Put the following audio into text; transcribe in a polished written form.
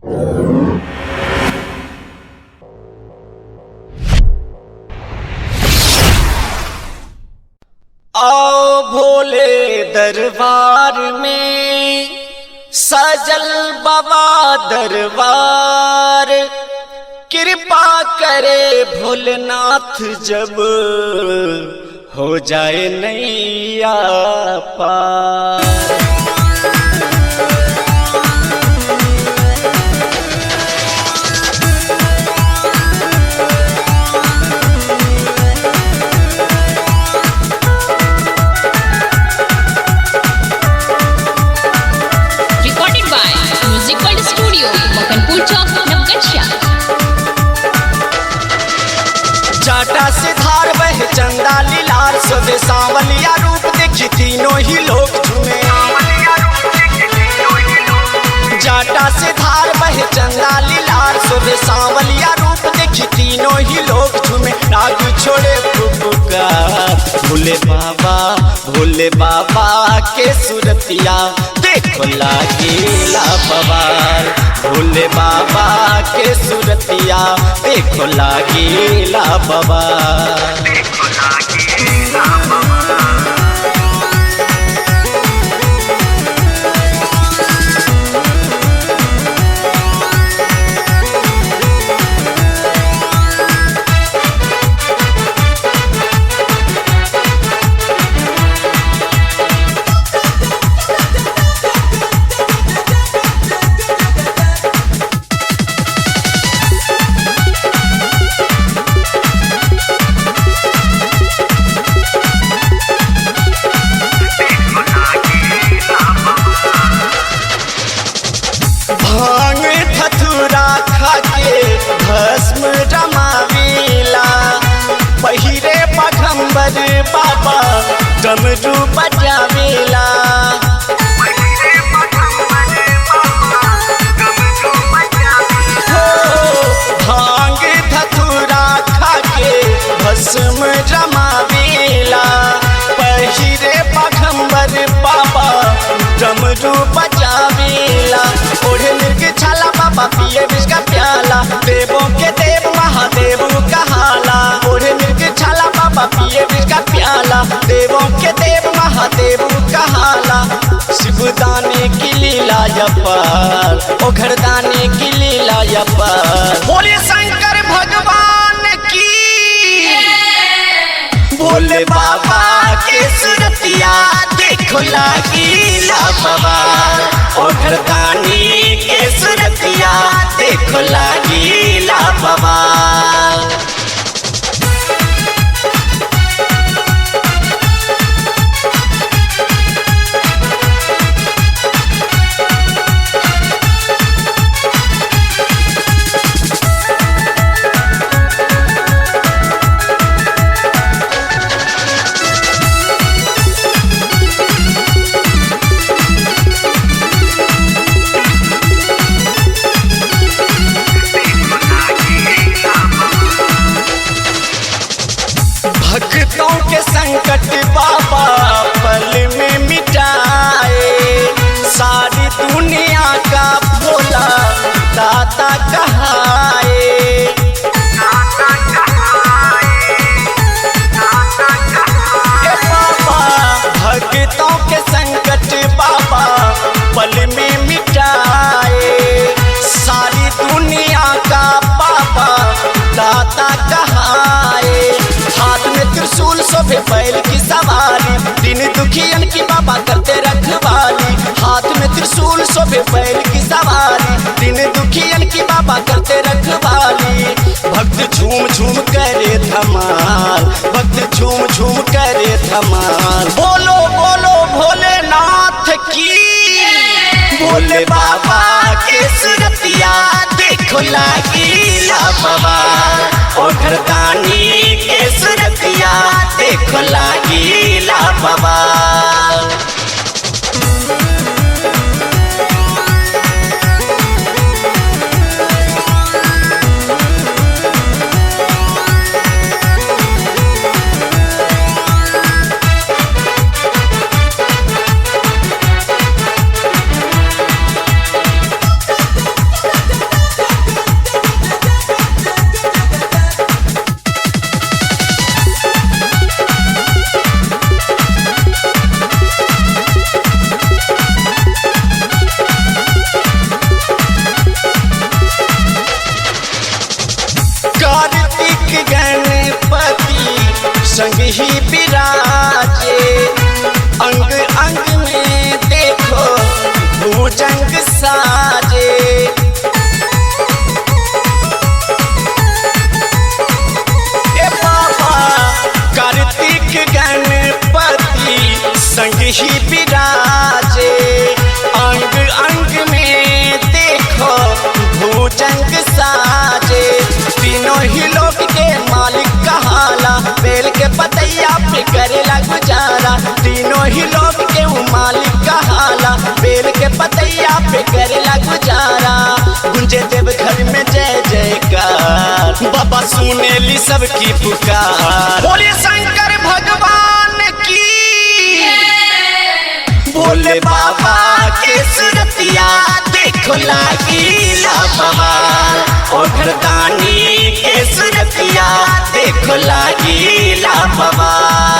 आओ भोले दरबार में सजल बाबा दरबार, कृपा करे भोलेनाथ जब हो जाए नैया पार। जाटा से धार बहे चंदा लीलार, सोदे सांवलिया रूप देखी तीनों ही लोग झूमे। जाटा से धार बहे चंदा लीलार, सोदे सांवलिया रूप देखी तीनों ही लोग झूमे। नाग छोड़े पुकार भोले बाबा के सूरतिया देखो लागेला बवाल। भोले बाबा के सूरतिया देखो लागेला बवाल। भांग धतूरा खाके भस्म रमावेला, पहिरे पगंबर बाबा डमरू बजावेला। भांग धतूरा खाके भस्म रमावेला, पहिरे पगंबर बाबा डमरू बजावेला। ओढ़े मिर्ग छाला बाबा पिए विष का प्याला, देवों के देव महादेव कहाला। ओढ़े मिर्ग छाला बाबा पिए विष का प्याला, देवों के देव महादेव कहाला। शिवदाने की लीला अपार, ओघरदाने की लीला अपार। बोले शंकर भगवान की, भोले बाबा के सूरतिया देखो लागेला बवाल। ओघरदानी के सूरतिया देखो लागेला बवाल। भक्तों के संकट बाबा पल में मिटाए, सारी दुनिया का भोला दाता कहाए। बाबा भक्तों के संकट बाबा पल में मिटाए, सारी दुनिया का बाबा दाता कहाए। हाथ में त्रिशूल शोभे बैल की सवारी, दिन दुखियन की बाबा करते रखवाली। हाथ में त्रिशूल शोभे बैल की सवारी, दिन दुखियन की बाबा करते रखवाली। भक्त झूम झूम करे धमाल, भक्त झूम झूम करे धमाल। बोलो बोलो भोलेनाथ की, भोले बाबा के सूरतिया देखो लागेला बवाल। ओघरदानी के सूरतिया देखो लागेला बवाल। ही विराजे। अंग अंग में देखो भुजंग साजे। ए बाबा कार्तिक गणपति संग ही विराजे। अंग अंग में देखो भुजंग साजे। तीनों ही लोक के मालिक कहाला, बेल के पतैया पे करेला गुजारा। तीनों ही लोक के वो मालिक कहाला, बेल के पतैया पे करेला गुजारा। गुंजे देव घर में जय जयकार, बाबा सुने ली सबकी पुकार। बोले शंकर भगवान की, भोले बाबा के सुरतिया देखो लागीला बवाल। ओ घरदानी के सुरतिया देखो लागीला बवाल।